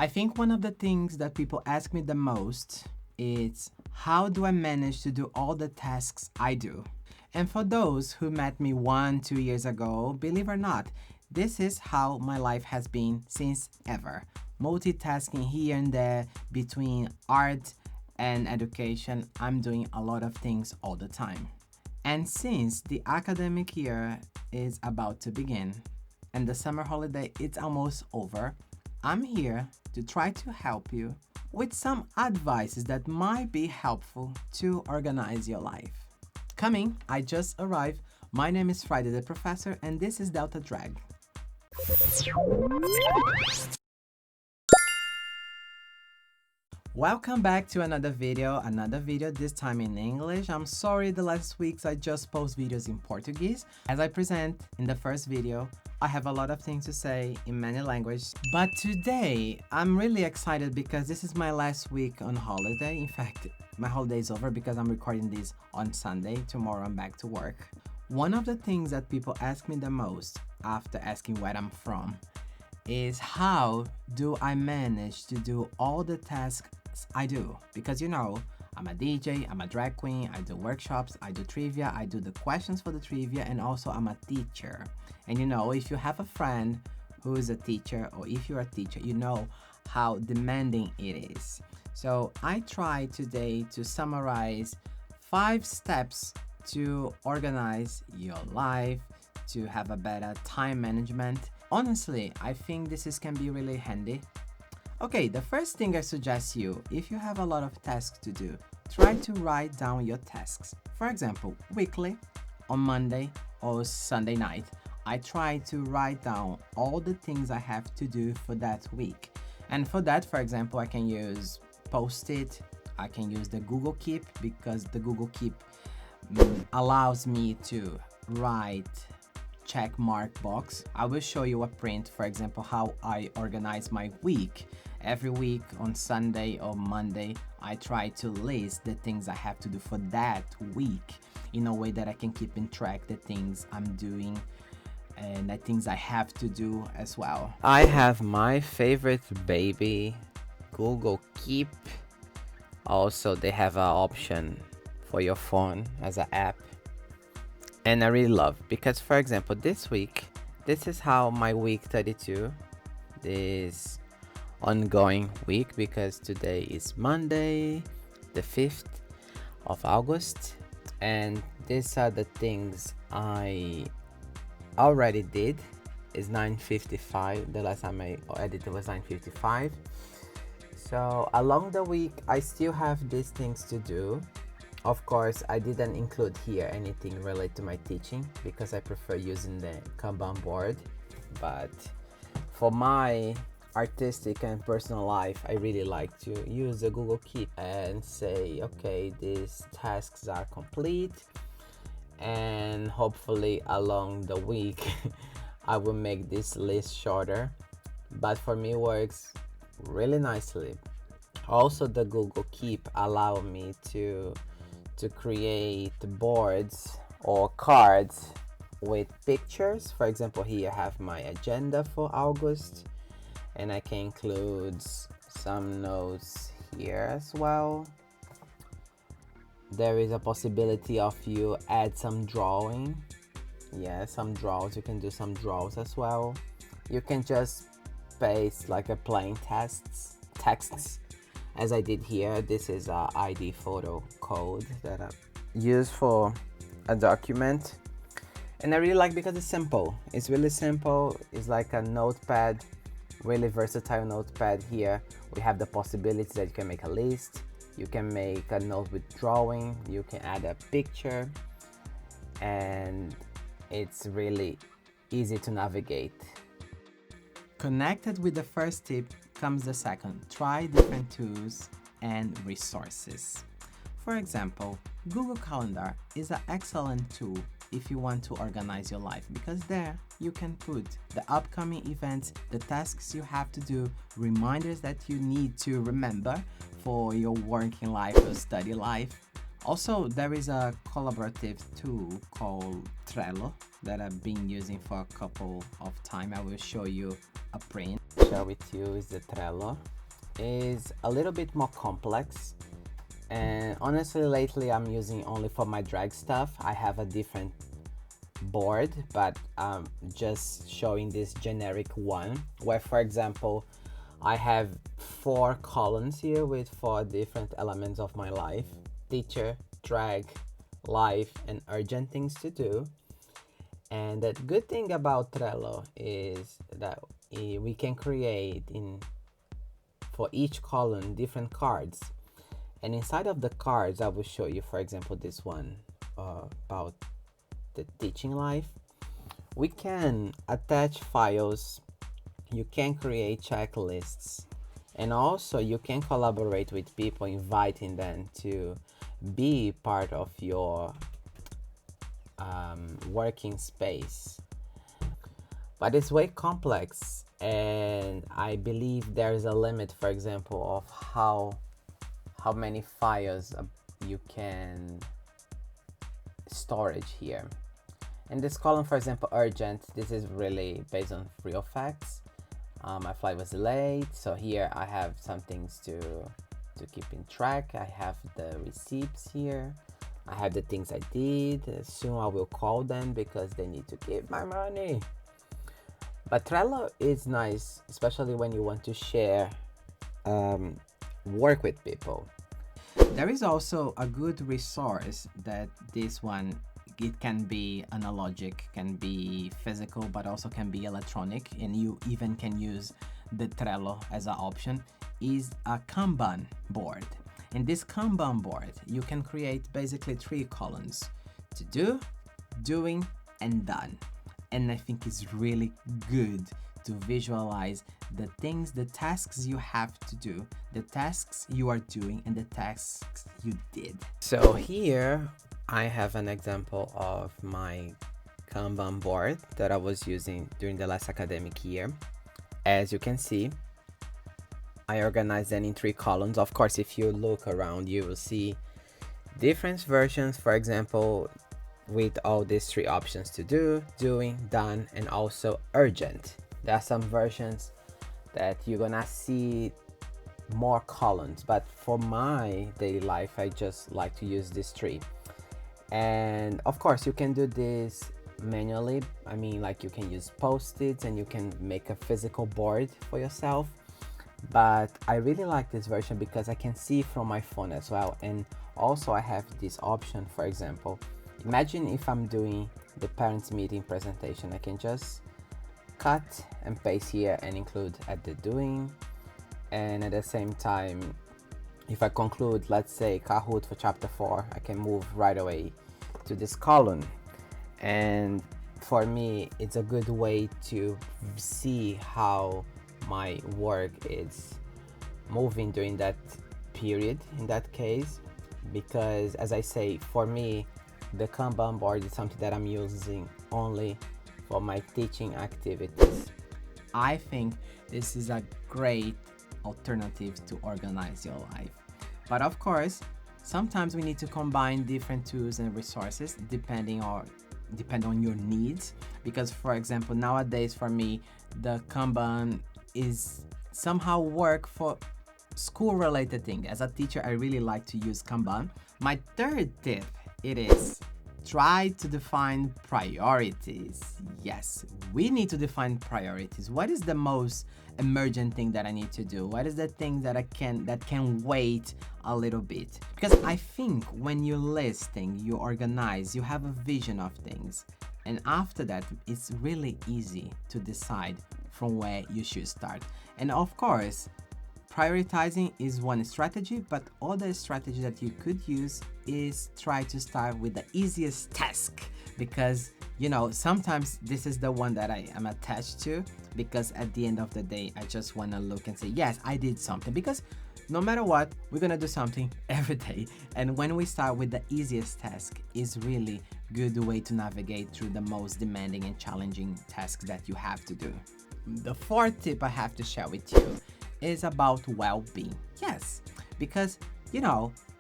I think one of the things that people ask me the most is how do I manage to do all the tasks I do? And for those who met me 1, 2 years ago, believe or not, this is how my life has been since ever. Multitasking here and there between art and education, I'm doing a lot of things all the time. And since the academic year is about to begin and the summer holiday is almost over, I'm here to try to help you with some advices that might be helpful to organize your life. Coming, I just arrived. My name is Friday the Professor and this is Delta Drag. Welcome back to another video, this time in English. I'm sorry the last weeks I just post videos in Portuguese. As I present in the first video, I have a lot of things to say in many languages. But today, I'm really excited because this is my last week on holiday. In fact, my holiday is over because I'm recording this on Sunday. Tomorrow I'm back to work. One of the things that people ask me the most after asking where I'm from is how do I manage to do all the tasks I do? Because I'm a DJ, I'm a drag queen, I do workshops, I do trivia, I do the questions for the trivia, and also I'm a teacher. And if you have a friend who is a teacher, or if you're a teacher, you know how demanding it is. So I try today to summarize 5 steps to organize your life, to have a better time management. Honestly, I think this can be really handy. Okay, the first thing I suggest you, if you have a lot of tasks to do, try to write down your tasks. For example, weekly, on Monday or Sunday night, I try to write down all the things I have to do for that week. And for that, for example, I can use Post-it, I can use the Google Keep, because the Google Keep allows me to write check mark box. I will show you a print, for example, how I organize my week. Every week on Sunday or Monday, I try to list the things I have to do for that week in a way that I can keep in track the things I'm doing and the things I have to do as well. I have my favorite baby, Google Keep. Also, they have an option for your phone as an app. And I really love, because for example, this week, this is how my week 32, this ongoing week, because today is Monday, the 5th of August. And these are the things I already did. It's 9:55. The last time I edited was 9:55. So along the week, I still have these things to do. Of course, I didn't include here anything related to my teaching because I prefer using the Kanban board. But for my artistic and personal life, I really like to use the Google Keep and say, okay, these tasks are complete. And hopefully along the week, I will make this list shorter. But for me, it works really nicely. Also, the Google Keep allow me to create boards or cards with pictures. For example, here I have my agenda for August, and I can include some notes here as well. There is a possibility of you add some drawing. Yeah, some draws. You can do some draws as well. You can just paste like a plain texts as I did here. This is a ID photo code that I use for a document, and I really like because it's simple. It's really simple. It's like a notepad, really versatile notepad. Here we have the possibility that you can make a list, you can make a note with drawing, you can add a picture, and it's really easy to navigate. Connected with the first tip comes the second. Try different tools and resources. For example, Google Calendar is an excellent tool if you want to organize your life, because there you can put the upcoming events, the tasks you have to do, reminders that you need to remember for your working life or study life. Also, there is a collaborative tool called Trello that I've been using for a couple of time. I will show you a print. Share with you is the Trello. Is a little bit more complex, and honestly lately I'm using only for my drag stuff. I have a different board, but just showing this generic one where, for example, I have 4 columns here with 4 different elements of my life: teacher, drag, life, and urgent things to do. And the good thing about Trello is that we can create for each column different cards, and inside of the cards I will show you, for example, this one about the teaching life. We can attach files, you can create checklists, and also you can collaborate with people, inviting them to be part of your working space. But it's way complex, and I believe there's a limit, for example, of how many files you can storage here. In this column, for example, urgent, this is really based on real facts. My flight was delayed, so here I have some things to keep in track. I have the receipts here. I have the things I did. Soon I will call them because they need to give my money. But Trello is nice, especially when you want to share work with people. There is also a good resource that this one, it can be analogic, can be physical, but also can be electronic, and you even can use the Trello as an option, is a Kanban board. In this Kanban board, you can create basically 3 columns: to do, doing, and done. And I think it's really good to visualize the things, the tasks you have to do, the tasks you are doing, and the tasks you did. So here I have an example of my Kanban board that I was using during the last academic year. As you can see, I organized them in 3 columns. Of course, if you look around, you will see different versions, for example, with all these 3 options: to do, doing, done, and also urgent. There are some versions that you're gonna see more columns, but for my daily life, I just like to use these 3. And of course, you can do this manually. I mean, like, you can use post-its and you can make a physical board for yourself. But I really like this version because I can see from my phone as well. And also I have this option, for example, imagine if I'm doing the parents meeting presentation, I can just cut and paste here and include at the doing. And at the same time, if I conclude, let's say, Kahoot for chapter 4, I can move right away to this column. And for me, it's a good way to see how my work is moving during that period, in that case, because, as I say, for me, the Kanban board is something that I'm using only for my teaching activities. I think this is a great alternative to organize your life. But of course, sometimes we need to combine different tools and resources depend on your needs. Because, for example, nowadays for me, the Kanban is somehow work for school-related thing. As a teacher, I really like to use Kanban. My third tip, it is try to define priorities. Yes, we need to define priorities. What is the most emergent thing that I need to do? What is the thing that can wait a little bit? Because I think when you list things, you organize, you have a vision of things, and after that, it's really easy to decide from where you should start. And of course, prioritizing is one strategy, but other strategy that you could use is try to start with the easiest task, because sometimes this is the one that I am attached to, because at the end of the day, I just want to look and say, yes, I did something, because no matter what, we're gonna do something every day. And when we start with the easiest task, is really good way to navigate through the most demanding and challenging tasks that you have to do. The 4th tip I have to share with you is about well-being. Yes, because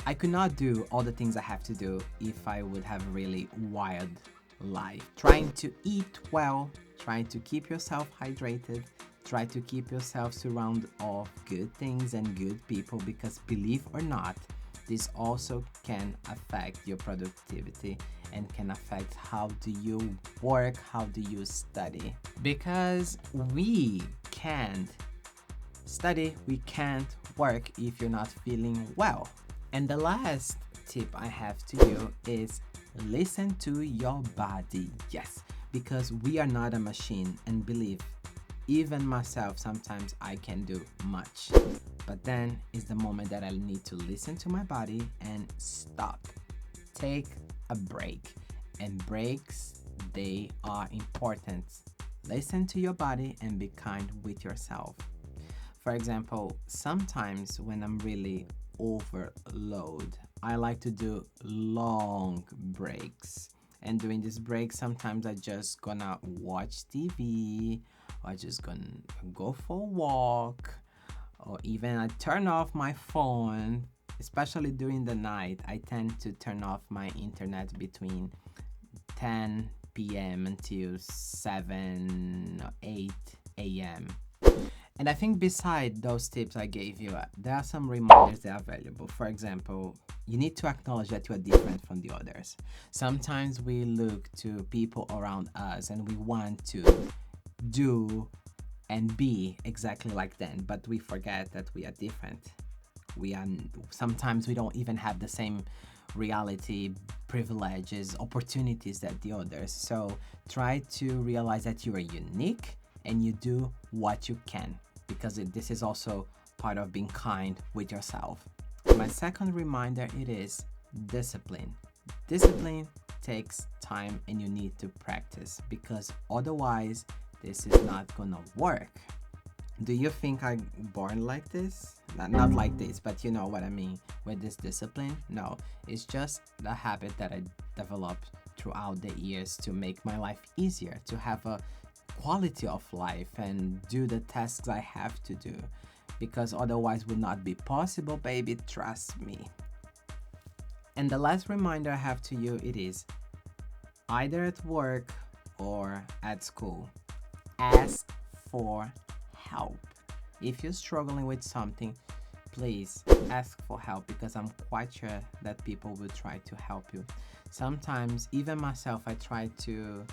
I could not do all the things I have to do if I would have a really wild life. Trying to eat well, trying to keep yourself hydrated, try to keep yourself surrounded of good things and good people, because believe or not, this also can affect your productivity and can affect how do you work, how do you study. Because we can't study, we can't work if you're not feeling well. And the last tip I have to you is listen to your body. Yes, because we are not a machine, and believe, even myself, sometimes I can do much. But then is the moment that I need to listen to my body and stop. Take a break. And breaks, they are important. Listen to your body and be kind with yourself. For example, sometimes when I'm really overload, I like to do long breaks. And during this break, sometimes I just gonna watch TV, or just gonna go for a walk, or even I turn off my phone. Especially during the night, I tend to turn off my internet between 10 p.m. until 7 or 8 a.m. And I think beside those tips I gave you, there are some reminders that are valuable. For example, you need to acknowledge that you are different from the others. Sometimes we look to people around us and we want to do and be exactly like them, but we forget that we are different. Sometimes we don't even have the same reality, privileges, opportunities that the others. So try to realize that you are unique and you do what you can, because this is also part of being kind with yourself. My second reminder, it is discipline. Discipline takes time and you need to practice, because otherwise this is not gonna work. Do you think I'm born like this? Not like this, but you know what I mean with this discipline? No, it's just a habit that I developed throughout the years to make my life easier, to have a quality of life and do the tasks I have to do, because otherwise would not be possible, baby, trust me. And the last reminder I have to you, it is either at work or at school, ask for help. If you're struggling with something, please ask for help, because I'm quite sure that people will try to help you. Sometimes, even myself, I try to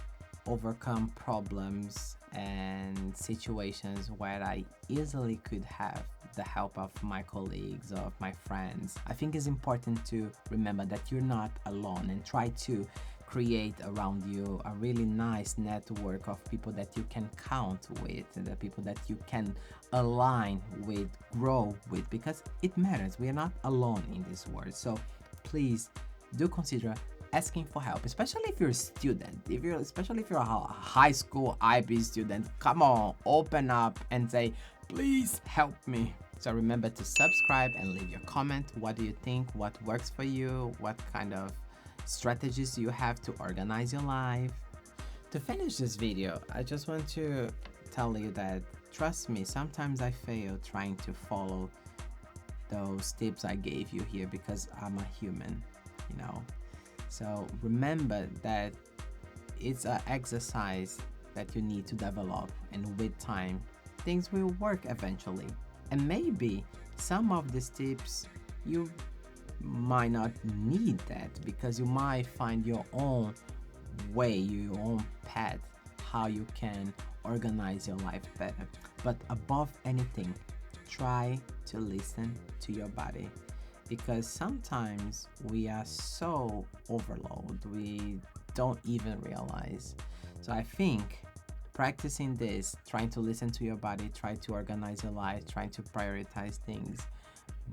overcome problems and situations where I easily could have the help of my colleagues or of my friends. I think it's important to remember that you're not alone, and try to create around you a really nice network of people that you can count with, and the people that you can align with, grow with, because it matters. We are not alone in this world. So please do consider asking for help, especially if you're a student, especially if you're a high school IB student. Come on, open up and say, please help me. So remember to subscribe and leave your comment. What do you think? What works for you? What kind of strategies do you have to organize your life? To finish this video, I just want to tell you that, trust me, sometimes I fail trying to follow those tips I gave you here, because I'm a human, you know. So remember that it's an exercise that you need to develop, and with time, things will work eventually. And maybe some of these tips you might not need that, because you might find your own way, your own path, how you can organize your life better. But above anything, try to listen to your body, because sometimes we are so overloaded, we don't even realize. So I think practicing this, trying to listen to your body, try to organize your life, trying to prioritize things,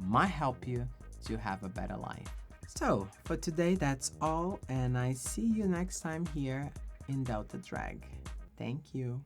might help you to have a better life. So for today, that's all, and I see you next time here in Delta Drag. Thank you.